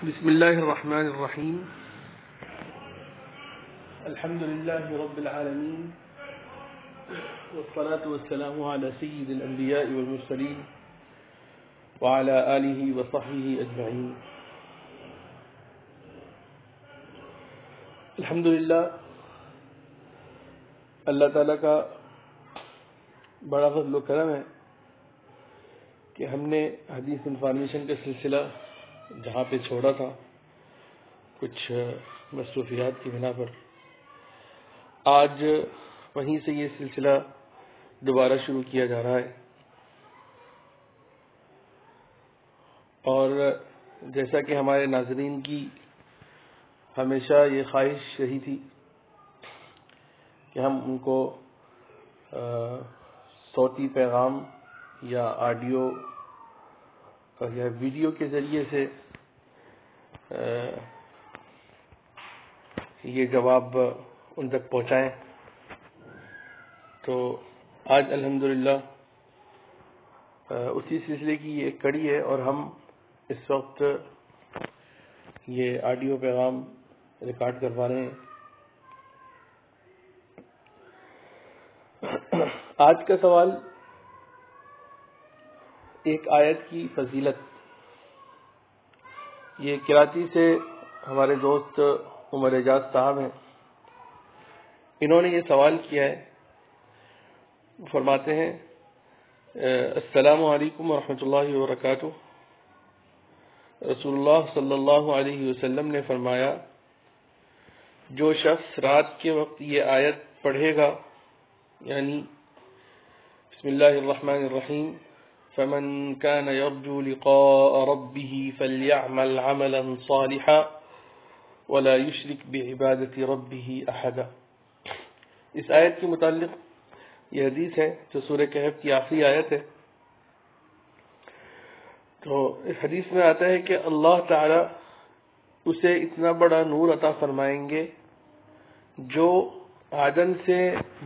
بسم الله الرحمن الرحيم. الحمد لله رب العالمين، والصلاة والسلام على سيد الأنبياء والمرسلين وعلى آله وصحبه أجمعين. الحمدللہ اللہ تعالیٰ کا بڑا فضل و کرم ہے کہ ہم نے حدیث انفارمیشن کا سلسلہ جہاں پہ چھوڑا تھا کچھ مصروفیات کی بنا پر، آج وہیں سے یہ سلسلہ دوبارہ شروع کیا جا رہا ہے. اور جیسا کہ ہمارے ناظرین کی ہمیشہ یہ خواہش رہی تھی کہ ہم ان کو صوتی پیغام یا آڈیو یا ویڈیو کے ذریعے سے یہ جواب ان تک پہنچائیں، تو آج الحمدللہ اسی سلسلے کی یہ ایک کڑی ہے اور ہم اس وقت یہ آڈیو پیغام ریکارڈ کروا رہے ہیں. آج کا سوال ایک آیت کی فضیلت. یہ کراچی سے ہمارے دوست عمر اعجاز صاحب ہیں، انہوں نے یہ سوال کیا ہے. فرماتے ہیں السلام علیکم ورحمۃ اللہ وبرکاتہ. رسول اللہ صلی اللہ علیہ وسلم نے فرمایا جو شخص رات کے وقت یہ آیت پڑھے گا، یعنی بسم اللہ الرحمن الرحیم فمن كان يرجو لقاء ربه فليعمل عملا صالحا ولا يشرك بعبادة ربه احدا. اس آیت کے متعلق یہ حدیث ہے جو سورہ کہف کی آخری آیت ہے. تو اس حدیث میں آتا ہے کہ اللہ تعالی اسے اتنا بڑا نور عطا فرمائیں گے جو عدن سے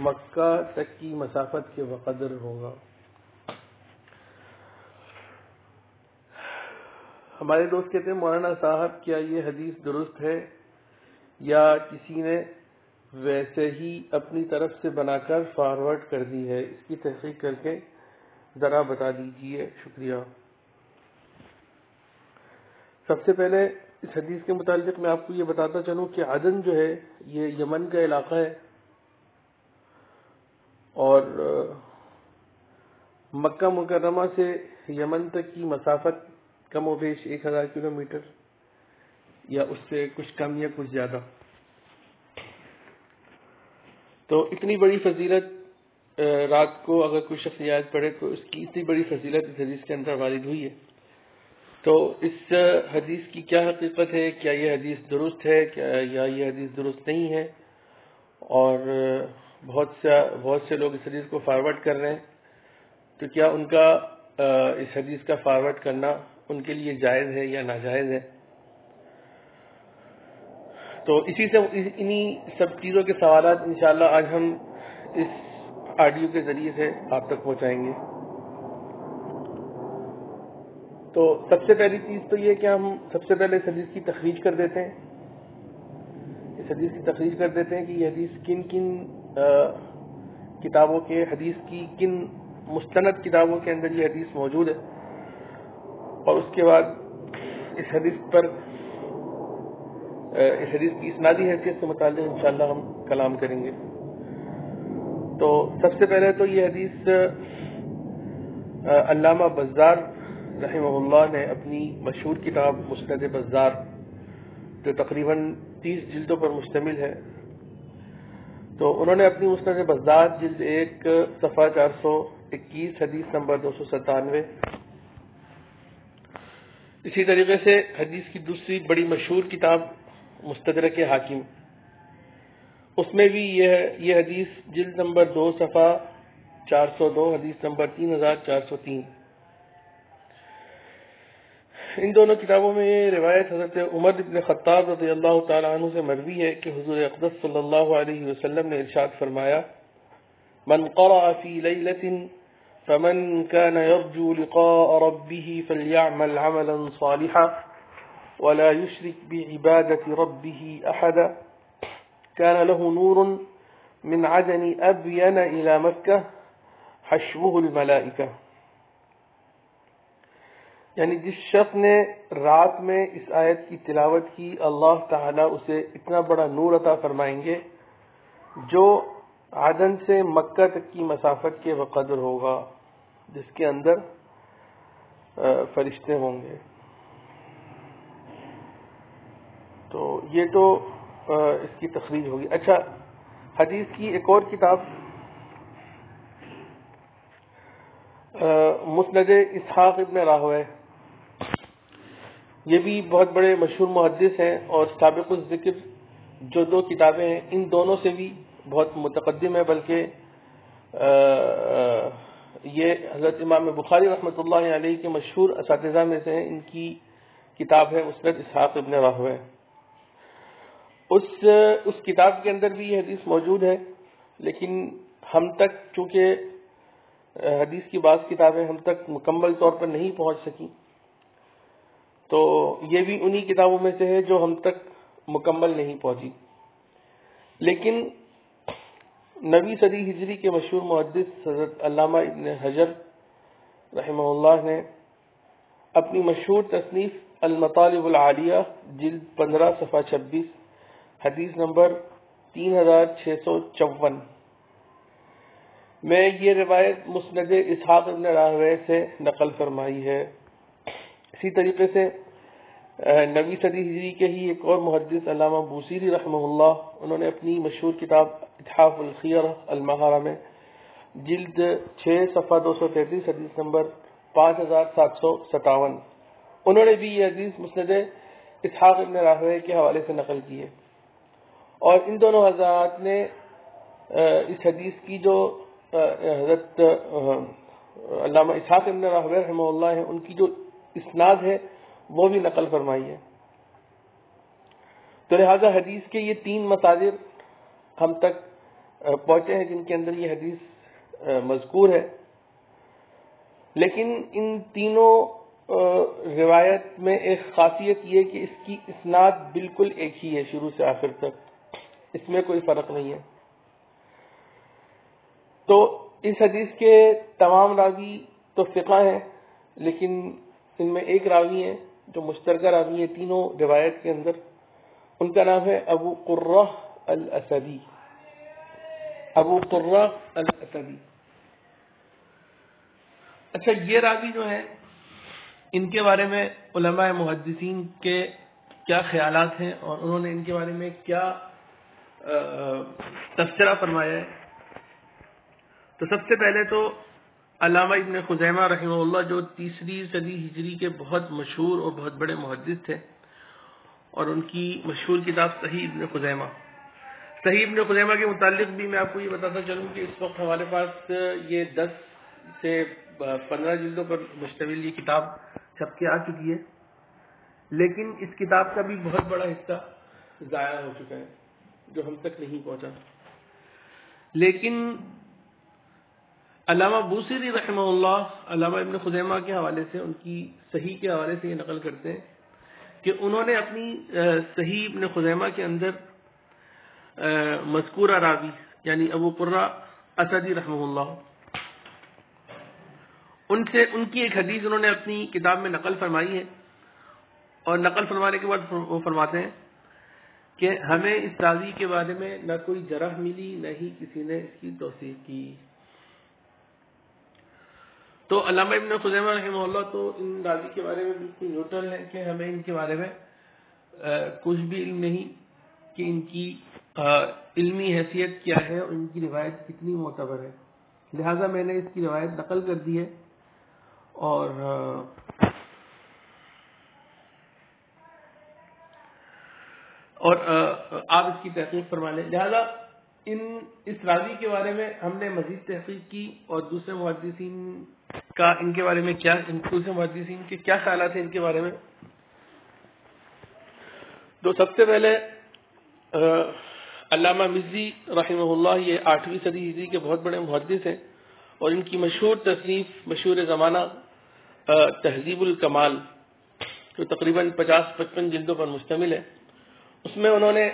مکہ تک کی مسافت کے بقدر ہوگا. ہمارے دوست کہتے ہیں مولانا صاحب کیا یہ حدیث درست ہے یا کسی نے ویسے ہی اپنی طرف سے بنا کر فارورڈ کر دی ہے؟ اس کی تحقیق کر کے ذرا بتا دیجیے، شکریہ. سب سے پہلے اس حدیث کے متعلق میں آپ کو یہ بتاتا چلوں کہ عدن جو ہے یہ یمن کا علاقہ ہے اور مکہ مکرمہ سے یمن تک کی مسافت کم و بیش 1000 کلومیٹر یا اس سے کچھ کم یا کچھ زیادہ. تو اتنی بڑی فضیلت رات کو اگر کوئی شخص آیت پڑھے تو اس کی اتنی بڑی فضیلت اس حدیث کے اندر وارد ہوئی ہے. تو اس حدیث کی کیا حقیقت ہے؟ کیا یہ حدیث درست ہے یا یہ حدیث درست نہیں ہے؟ اور بہت سے لوگ اس حدیث کو فارورڈ کر رہے ہیں، تو کیا ان کا اس حدیث کا فارورڈ کرنا ان کے لیے جائز ہے یا ناجائز ہے؟ تو انہی سب چیزوں کے سوالات انشاءاللہ آج ہم اس آڈیو کے ذریعے سے آپ تک پہنچائیں گے. تو سب سے پہلی چیز تو یہ کہ ہم سب سے پہلے اس حدیث کی تخریج کر دیتے ہیں. اس حدیث کی تخریج کر دیتے ہیں کہ یہ حدیث کن کتابوں کے حدیث کی کن مستند کتابوں کے اندر یہ حدیث موجود ہے، اور اس کے بعد اس حدیث کی اسنادی حیثیت سے متعلق انشاءاللہ ہم کلام کریں گے. تو سب سے پہلے تو یہ حدیث علامہ بزار رحمہ اللہ نے اپنی مشہور کتاب مسند بزار جو تقریباً 30 جلدوں پر مشتمل ہے، تو انہوں نے اپنی مسند بزار جلد 1 صفحہ 421 حدیث نمبر 297. اسی طریقے سے حدیث کی دوسری بڑی مشہور کتاب مستدرک حاکم، اس میں بھی یہ حدیث جلد نمبر 2 صفحہ 402 حدیث نمبر 3403. ان دونوں کتابوں میں یہ روایت حضرت عمر بن خطاب رضی اللہ تعالی عنہ سے مروی ہے کہ حضور اقدس صلی اللہ علیہ وسلم نے ارشاد فرمایا من قرأ فی لیلۃ فمن كان يرجو لقاء ربه فليعمل عملا صالحا ولا يشرك بعبادة ربه أحدا كان له نور من عدن أبين إلى مكة حشوه الملائكة. یعنی جس شخص نے رات میں اس آیت کی تلاوت کی اللہ تعالیٰ اسے اتنا بڑا نور عطا فرمائیں گے جو عدن سے مکہ تک کی مسافت کے بقدر ہوگا، جس کے اندر فرشتے ہوں گے. تو یہ تو اس کی تخریج ہوگی. اچھا، حدیث کی ایک اور کتاب مسند اسحاق ابن راہویہ، یہ بھی بہت بڑے مشہور محدث ہیں اور سابق الذکر جو دو کتابیں ہیں ان دونوں سے بھی بہت متقدم ہے، بلکہ یہ حضرت امام بخاری رحمۃ اللہ علیہ کے مشہور اساتذہ میں سے ہیں. ان کی کتاب ہے مسند اسحاق ابن راہویہ. اس کتاب کے اندر بھی یہ حدیث موجود ہے، لیکن ہم تک چونکہ حدیث کی بعض کتابیں ہم تک مکمل طور پر نہیں پہنچ سکیں، تو یہ بھی انہی کتابوں میں سے ہے جو ہم تک مکمل نہیں پہنچی. لیکن 9ویں صدی ہجری کے مشہور محدث حضرت علامہ ابن حجر رحمہ اللہ نے اپنی مشہور تصنیف المطالب العالیہ جلد 15 صفحہ 26 حدیث نمبر 3654 میں یہ روایت مسند اسحاق ابن راہویہ سے نقل فرمائی ہے. اسی طریقے سے 9ویں صدی ہجری کے ہی ایک اور محدث علامہ بوصیری رحمہ اللہ، انہوں نے اپنی مشہور کتاب اتحاف الخیرہ المہارہ میں جلد 6 صفحہ 233 حدیث نمبر 5757 انہوں نے بھی یہ حدیث مسند اسحاق ابن راہویہ کے حوالے سے نقل کی ہے. اور ان دونوں حضرات نے اس حدیث کی جو حضرت علامہ اسحاق ابن راہویہ رحمہ اللہ ہیں ان کی جو اسناد ہے وہ بھی نقل فرمائی ہے. تو لہذا حدیث کے یہ 3 مصادر ہم تک پہنچے ہیں جن کے اندر یہ حدیث مذکور ہے. لیکن ان تینوں روایت میں ایک خاصیت یہ کہ اس کی اسناد بالکل ایک ہی ہے شروع سے آخر تک، اس میں کوئی فرق نہیں ہے. تو اس حدیث کے تمام راوی تو ثقہ ہیں، لیکن ان میں ایک راوی ہے جو مشترکہ راوی ہے تینوں روایت کے اندر، ان کا نام ہے ابو قرہ الاسدی. ابو قرہ الاسدی. اچھا، یہ راوی جو ہے ان کے بارے میں علماء محدثین کے کیا خیالات ہیں اور انہوں نے ان کے بارے میں کیا تذکرہ فرمایا ہے. تو سب سے پہلے تو علامہ ابن خزیمہ رحمہ اللہ جو 3 صدی ہجری کے بہت مشہور اور بہت بڑے محدث تھے، اور ان کی مشہور کتاب صحیح ابن خزیمہ. صحیح ابن خزیمہ کے متعلق بھی میں آپ کو یہ بتاتا چلوں کہ اس وقت ہمارے پاس یہ 10 سے 15 جلدوں پر مشتمل یہ کتاب چھپ کے آ چکی ہے، لیکن اس کتاب کا بھی بہت بڑا حصہ ضائع ہو چکا ہے جو ہم تک نہیں پہنچا. لیکن علامہ بوصیری رحمہ اللہ علامہ ابن خزیمہ کے حوالے سے، ان کی صحیح کے حوالے سے یہ نقل کرتے ہیں کہ انہوں نے اپنی صحیح ابن خزیمہ کے اندر مذکورہ راوی یعنی ابو قرہ اسدی رحمہ اللہ ان کی ایک حدیث انہوں نے اپنی کتاب میں نقل فرمائی ہے، اور نقل فرمانے کے بعد وہ فرماتے ہیں کہ ہمیں اس راوی کے بارے میں نہ کوئی جرح ملی نہ ہی کسی نے اس کی توثیق کی. تو علامہ ابن خزیمہ رحمہ اللہ تو ان راوی کے بارے میں بالکل نیوٹرل ہے کہ ہمیں ان کے بارے میں کچھ بھی علم نہیں کہ ان کی علمی حیثیت کیا ہے اور ان کی روایت کتنی معتبر ہے. لہذا میں نے اس کی روایت نقل کر دی ہے اور آپ اس کی تحقیق فرما لیں. لہذا اس راوی کے بارے میں ہم نے مزید تحقیق کی اور دوسرے محدثین کا ان کے بارے میں دوسرے محدثین کے کیا خیالات ہیں ان کے بارے میں. تو سب سے پہلے علامہ مزی رحمہ اللہ یہ 8ویں صدی ہجری کے بہت بڑے محدث ہیں، اور ان کی مشہور تصنیف مشہور زمانہ تہذیب الکمال جو تقریباً 50-55 جلدوں پر مشتمل ہے، اس میں انہوں نے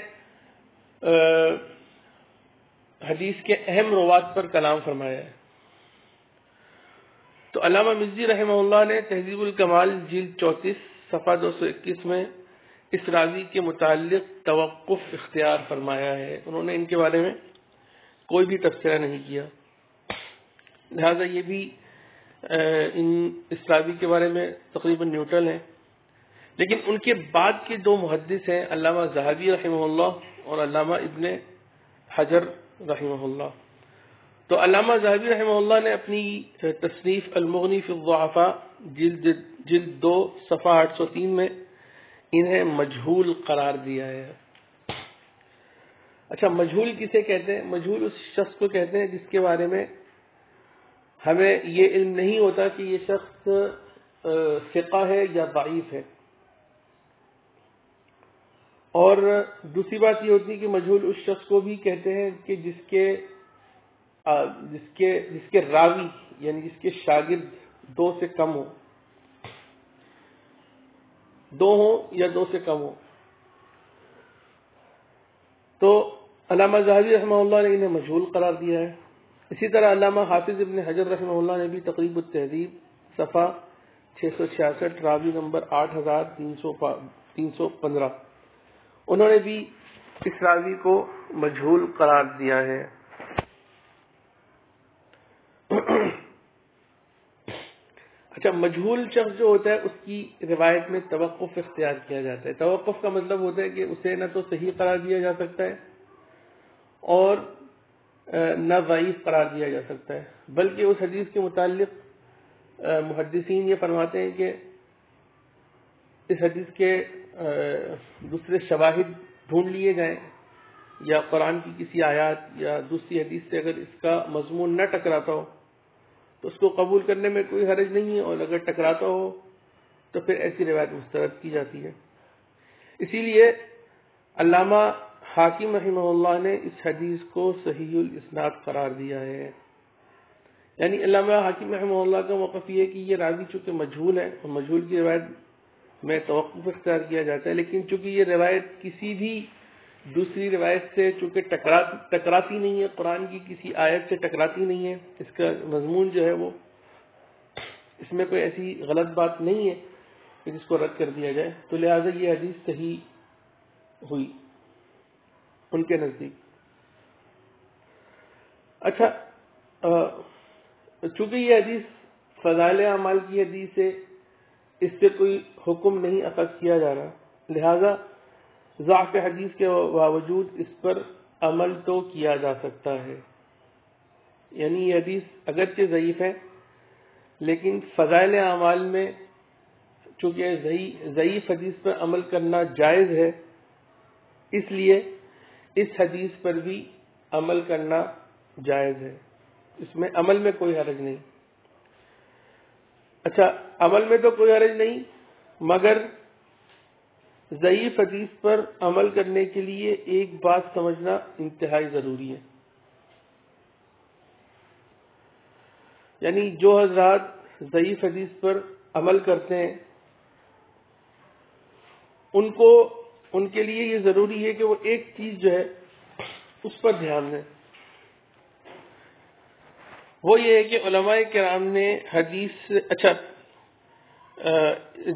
حدیث کے اہم روات پر کلام فرمایا ہے۔ تو علامہ مزی رحمہ اللہ نے تہذیب الکمال جلد 34 صفحہ 221 میں اس راوی کے متعلق توقف اختیار فرمایا ہے۔ انہوں نے ان کے بارے میں کوئی بھی تبصرہ نہیں کیا، لہذا یہ بھی اس راوی کے بارے میں تقریباً نیوٹرل ہیں۔ لیکن ان کے بعد کے دو محدث ہیں، علامہ ذہبی رحمہ اللہ اور علامہ ابن حجر رحمہ اللہ۔ تو علامہ ذہبی رحمہ اللہ نے اپنی تصنیف المغنی فی الضعفاء جلد 2 صفحہ 803 میں انہیں مجہول قرار دیا ہے۔ اچھا، مجہول کسے کہتے ہیں؟ مجہول اس شخص کو کہتے ہیں جس کے بارے میں ہمیں یہ علم نہیں ہوتا کہ یہ شخص ثقہ ہے یا ضعیف ہے۔ اور دوسری بات یہ ہوتی ہے کہ مجہول اس شخص کو بھی کہتے ہیں کہ جس کے راوی یعنی جس کے شاگرد 2 سے کم ہو، 2 ہوں یا 2 سے کم ہو۔ تو علامہ ذہبی رحمہ اللہ نے انہیں مجہول قرار دیا ہے۔ اسی طرح علامہ حافظ ابن حجر رحمہ اللہ نے بھی تقریب التہذیب صفحہ 666 راوی نمبر 8315 انہوں نے بھی اس راوی کو مجہول قرار دیا ہے۔ اچھا، مجہول شخص جو ہوتا ہے اس کی روایت میں توقف اختیار کیا جاتا ہے۔ توقف کا مطلب ہوتا ہے کہ اسے نہ تو صحیح قرار دیا جا سکتا ہے اور نہ ضعیف قرار دیا جا سکتا ہے، بلکہ اس حدیث کے متعلق محدثین یہ فرماتے ہیں کہ اس حدیث کے دوسرے شواہد ڈھونڈ لیے جائیں، یا قرآن کی کسی آیات یا دوسری حدیث سے اگر اس کا مضمون نہ ٹکراتا ہو تو اس کو قبول کرنے میں کوئی حرج نہیں ہے، اور اگر ٹکراتا ہو تو پھر ایسی روایت مسترد کی جاتی ہے۔ اسی لیے علامہ حاکم رحمہ اللہ نے اس حدیث کو صحیح الاسناد قرار دیا ہے۔ یعنی علامہ حاکم رحمہ اللہ کا موقف یہ ہے کہ یہ راوی چونکہ مجہول ہے اور مجہول کی روایت میں توقف اختیار کیا جاتا ہے، لیکن چونکہ یہ روایت کسی بھی دوسری روایت سے چونکہ ٹکراتی نہیں ہے، قرآن کی کسی آیت سے ٹکراتی نہیں ہے، اس کا مضمون جو ہے وہ اس میں کوئی ایسی غلط بات نہیں ہے کہ جس کو رد کر دیا جائے، تو لہٰذا یہ حدیث صحیح ہوئی ان کے نزدیک۔ اچھا، چونکہ یہ حدیث فضائل اعمال کی حدیث ہے، اس سے کوئی حکم نہیں اخذ کیا جا رہا، لہذا ضعف حدیث کے باوجود اس پر عمل تو کیا جا سکتا ہے۔ یعنی یہ حدیث اگرچہ ضعیف ہے لیکن فضائل اعمال میں چونکہ ضعیف حدیث پر عمل کرنا جائز ہے، اس لیے اس حدیث پر بھی عمل کرنا جائز ہے، اس میں عمل میں کوئی حرج نہیں۔ اچھا، عمل میں تو کوئی حرج نہیں، مگر ضعیف حدیث پر عمل کرنے کے لیے ایک بات سمجھنا انتہائی ضروری ہے۔ یعنی جو حضرات ضعیف حدیث پر عمل کرتے ہیں ان کے لیے یہ ضروری ہے کہ وہ ایک چیز جو ہے اس پر دھیان دیں، وہ یہ ہے کہ علماء کرام نے حدیث اچھا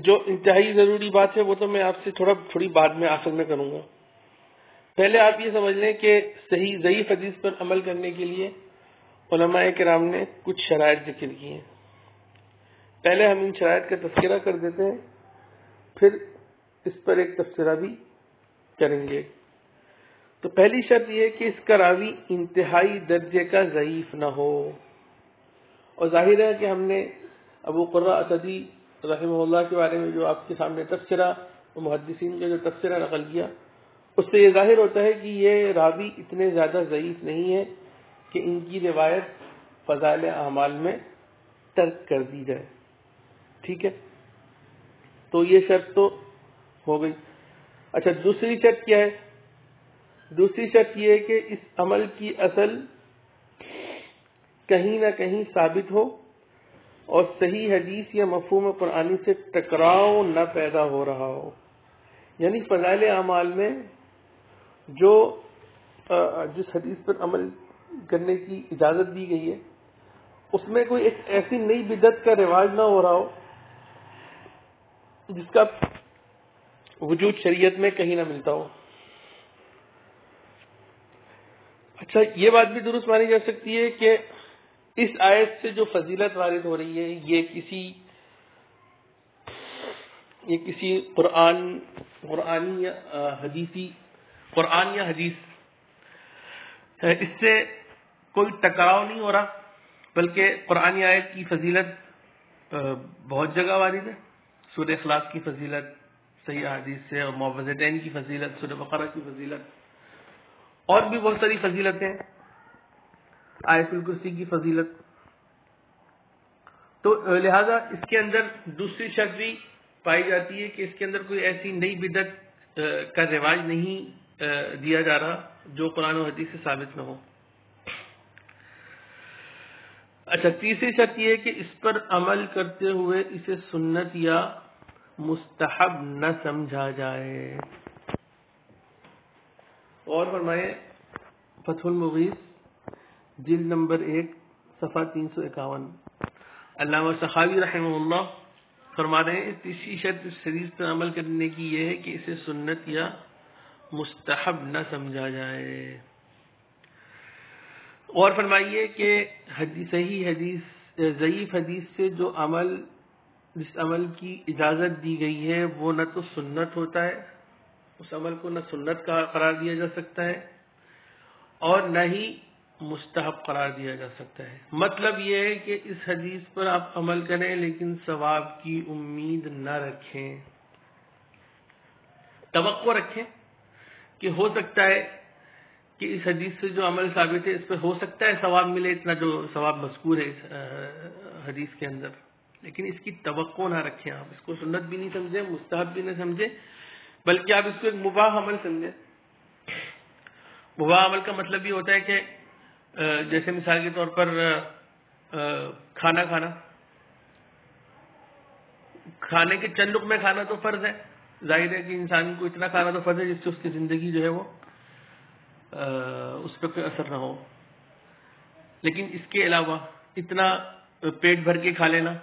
جو انتہائی ضروری بات ہے وہ تو میں آپ سے تھوڑی بعد میں آخر میں کروں گا۔ پہلے آپ یہ سمجھ لیں کہ صحیح ضعیف حدیث پر عمل کرنے کے لیے علماء کرام نے کچھ شرائط ذکر کی ہیں۔ پہلے ہم ان شرائط کا تذکرہ کر دیتے ہیں، پھر اس پر ایک تبصرہ بھی کریں گے۔ تو پہلی شرط یہ ہے کہ اس کا راوی انتہائی درجے کا ضعیف نہ ہو، اور ظاہر ہے کہ ہم نے ابو قرہ اسدی رحمہ اللہ کے بارے میں جو آپ کے سامنے تبصرہ اور محدثین کا جو تبصرہ نقل کیا، اس سے یہ ظاہر ہوتا ہے کہ یہ راوی اتنے زیادہ ضعیف نہیں ہے کہ ان کی روایت فضائل اعمال میں ترک کر دی جائے۔ ٹھیک ہے، تو یہ شرط تو ہو گئی۔ اچھا، دوسری شرط کیا ہے؟ دوسری شرط یہ ہے کہ اس عمل کی اصل کہیں نہ کہیں ثابت ہو اور صحیح حدیث یا مفہوم قرآنی سے ٹکراؤ نہ پیدا ہو رہا ہو. یعنی فضائل اعمال میں جس حدیث پر عمل کرنے کی اجازت دی گئی ہے اس میں کوئی ایک ایسی نئی بدعت کا رواج نہ ہو رہا ہو جس کا وجود شریعت میں کہیں نہ ملتا ہو. اچھا، یہ بات بھی درست مانی جا سکتی ہے کہ اس آیت سے جو فضیلت وارد ہو رہی ہے یہ کسی قرآن یا حدیث اس سے کوئی ٹکراؤ نہیں ہو رہا، بلکہ قرآنی آیت کی فضیلت بہت جگہ وارد ہے. سورہ اخلاص کی فضیلت صحیح حدیث سے، اور معوذتین کی فضیلت، سورہ بقرہ کی فضیلت، اور بھی بہت ساری فضیلتیں، آیت الکرسی کی فضیلت. تو لہذا اس کے اندر دوسری شرط بھی پائی جاتی ہے کہ اس کے اندر کوئی ایسی نئی بدعت کا رواج نہیں دیا جا رہا جو قرآن و حدیث سے ثابت نہ ہو. اچھا، تیسری شرط یہ ہے کہ اس پر عمل کرتے ہوئے اسے سنت یا مستحب نہ سمجھا جائے. اور فرمائے فتح المغیث جلد نمبر 1 صفحہ 351. علامہ سخاوی رحمہ اللہ فرما رہے ہیں تیسری شرط اس حدیث پر عمل کرنے کی یہ ہے کہ اسے سنت یا مستحب نہ سمجھا جائے. اور فرمائیے کہ صحیح حدیث ضعیف حدیث سے جس عمل کی اجازت دی گئی ہے وہ نہ تو سنت ہوتا ہے، اس عمل کو نہ سنت کا قرار دیا جا سکتا ہے اور نہ ہی مستحب قرار دیا جا سکتا ہے. مطلب یہ ہے کہ اس حدیث پر آپ عمل کریں لیکن ثواب کی امید نہ رکھیں، توقع رکھیں کہ ہو سکتا ہے کہ اس حدیث سے جو عمل ثابت ہے اس پر ہو سکتا ہے ثواب ملے، اتنا جو ثواب مذکور ہے اس حدیث کے اندر، لیکن اس کی توقع نہ رکھیں. آپ اس کو سنت بھی نہیں سمجھیں، مستحب بھی نہ سمجھیں، بلکہ آپ اس کو ایک مباح عمل سمجھیں. مباح عمل کا مطلب یہ ہوتا ہے کہ جیسے مثال کے طور پر کھانا کھانے کے چند لقمے کھانا تو فرض ہے. ظاہر ہے کہ انسان کو اتنا کھانا تو فرض ہے جس سے اس کی زندگی جو ہے وہ اس پہ کوئی اثر نہ ہو، لیکن اس کے علاوہ اتنا پیٹ بھر کے کھا لینا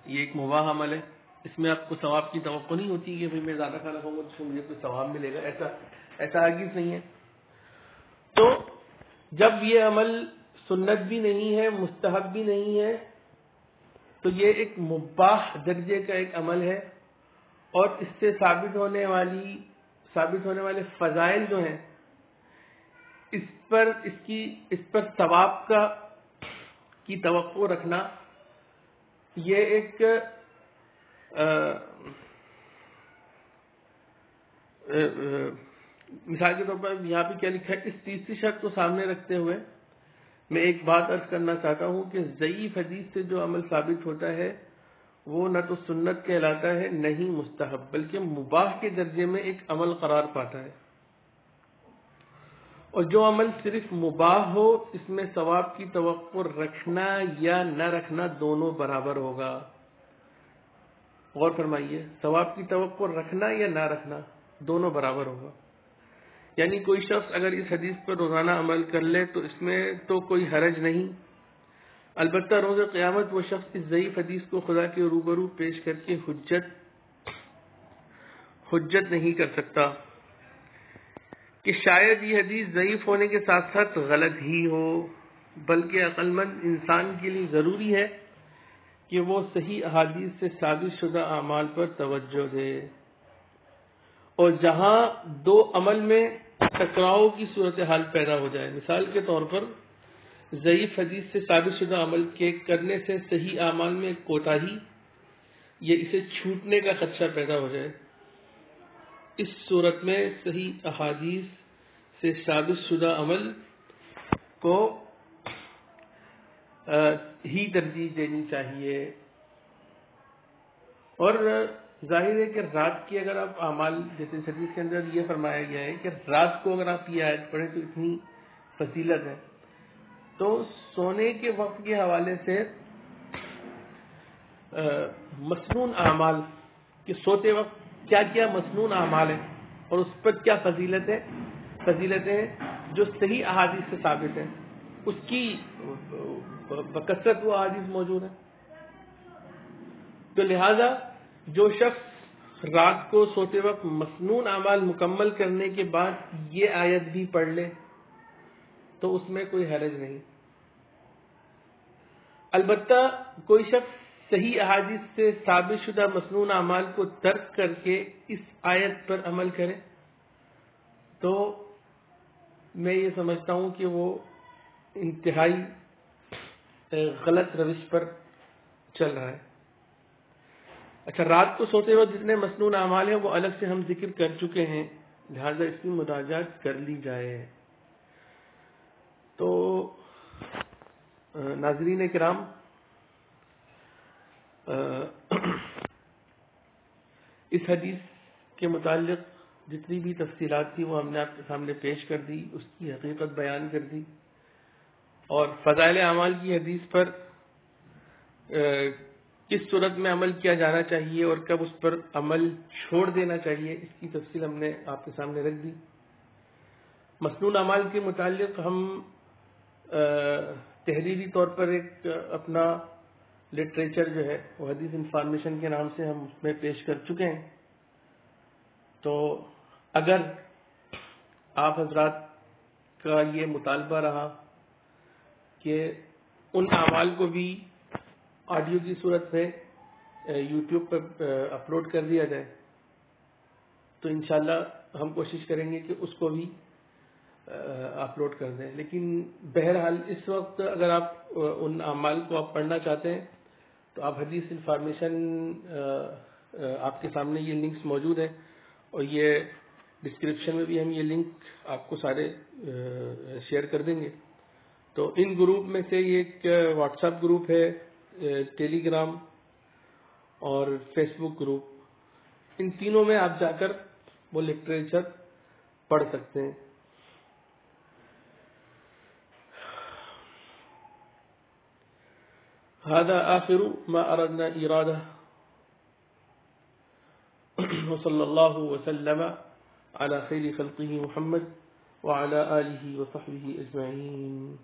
یہ ایک مباح عمل ہے. اس میں آپ کو ثواب کی توقع نہیں ہوتی کہ بھئی میں زیادہ کھانا کھاؤں گا تو مجھے کوئی ثواب ملے گا، ایسا ہرگز نہیں ہے. تو جب یہ عمل سنت بھی نہیں ہے، مستحب بھی نہیں ہے، تو یہ ایک مباح درجے کا ایک عمل ہے، اور اس سے ثابت ہونے والے فضائل جو ہیں اس پر ثواب کی توقع رکھنا یہ ایک مثال کے طور پر یہاں پہ کیا لکھا ہے، اس تیسری شرط کو سامنے رکھتے ہوئے میں ایک بات عرض کرنا چاہتا ہوں کہ ضعیف حدیث سے جو عمل ثابت ہوتا ہے وہ نہ تو سنت کہلاتا ہے نہ ہی مستحب، بلکہ مباح کے درجے میں ایک عمل قرار پاتا ہے. اور جو عمل صرف مباح ہو اس میں ثواب کی توقع رکھنا یا نہ رکھنا دونوں برابر ہوگا. غور فرمائیے، ثواب کی توقع رکھنا یا نہ رکھنا دونوں برابر ہوگا. یعنی کوئی شخص اگر اس حدیث پر روزانہ عمل کر لے تو اس میں تو کوئی حرج نہیں، البتہ روز قیامت وہ شخص اس ضعیف حدیث کو خدا کے روبرو پیش کر کے حجت نہیں کر سکتا کہ شاید یہ حدیث ضعیف ہونے کے ساتھ ساتھ غلط ہی ہو، بلکہ عقل مند انسان کے لیے ضروری ہے کہ وہ صحیح احادیث سے ثابت شدہ اعمال پر توجہ دے. اور جہاں دو عمل میں ٹکراؤ کی صورتحال پیدا ہو جائے، مثال کے طور پر ضعیف حدیث سے ثابت شدہ عمل کے کرنے سے صحیح اعمال میں کوتاہی یا اسے چھوٹنے کا خدشہ پیدا ہو جائے، اس صورت میں صحیح احادیث سے ثابت شدہ عمل کو ہی ترجیح دینی چاہیے. اور ظاہر ہے کہ رات کی اگر آپ اعمال، جیسے حدیث کے اندر یہ فرمایا گیا ہے کہ رات کو اگر آپ یہ آیت پڑھیں تو اتنی فضیلت ہے، تو سونے کے وقت کے حوالے سے مسنون اعمال کہ سوتے وقت کیا کیا مسنون اعمال ہیں اور اس پر کیا فضیلتیں جو صحیح احادیث سے ثابت ہیں، اس کی بکثرت وہ احادیث موجود ہیں. تو لہذا جو شخص رات کو سوتے وقت مسنون اعمال مکمل کرنے کے بعد یہ آیت بھی پڑھ لے تو اس میں کوئی حرج نہیں. البتہ کوئی شخص صحیح احادیث سے ثابت شدہ مسنون اعمال کو ترک کر کے اس آیت پر عمل کرے تو میں یہ سمجھتا ہوں کہ وہ انتہائی غلط روش پر چل رہا ہے. اچھا، رات کو سوتے وقت جتنے مسنون اعمال ہیں وہ الگ سے ہم ذکر کر چکے ہیں، لہذا اس کی مراجعت کر لی جائے. تو ناظرین کرام، اس حدیث کے متعلق جتنی بھی تفصیلات تھی وہ ہم نے آپ کے سامنے پیش کر دی، اس کی حقیقت بیان کر دی، اور فضائل اعمال کی حدیث پر کس صورت میں عمل کیا جانا چاہیے اور کب اس پر عمل چھوڑ دینا چاہیے اس کی تفصیل ہم نے آپ کے سامنے رکھ دی. مسنون اعمال کے متعلق ہم تحریری طور پر ایک اپنا لٹریچر جو ہے وہ حدیث انفارمیشن کے نام سے ہم اس میں پیش کر چکے ہیں. تو اگر آپ حضرات کا یہ مطالبہ رہا کہ ان اعمال کو بھی آڈیو کی صورت میں یوٹیوب پر اپلوڈ کر دیا جائے تو انشاءاللہ ہم کوشش کریں گے کہ اس کو بھی اپلوڈ کر دیں. لیکن بہرحال اس وقت اگر آپ ان اعمال کو آپ پڑھنا چاہتے ہیں تو آپ حدیث انفارمیشن آپ کے سامنے یہ لنکس موجود ہیں اور یہ ڈسکرپشن میں بھی ہم یہ لنک آپ کو سارے شیئر کر دیں گے. تو ان گروپ میں سے ایک واٹس ایپ گروپ ہے، ٹیلی گرام اور فیس بک گروپ، ان تینوں میں آپ جا کر وہ لٹریچر پڑھ سکتے ہیں. هذا آخر ما أردنا إراده وصلى الله وسلم على خير خلقه محمد وعلى آله وصحبه أجمعين.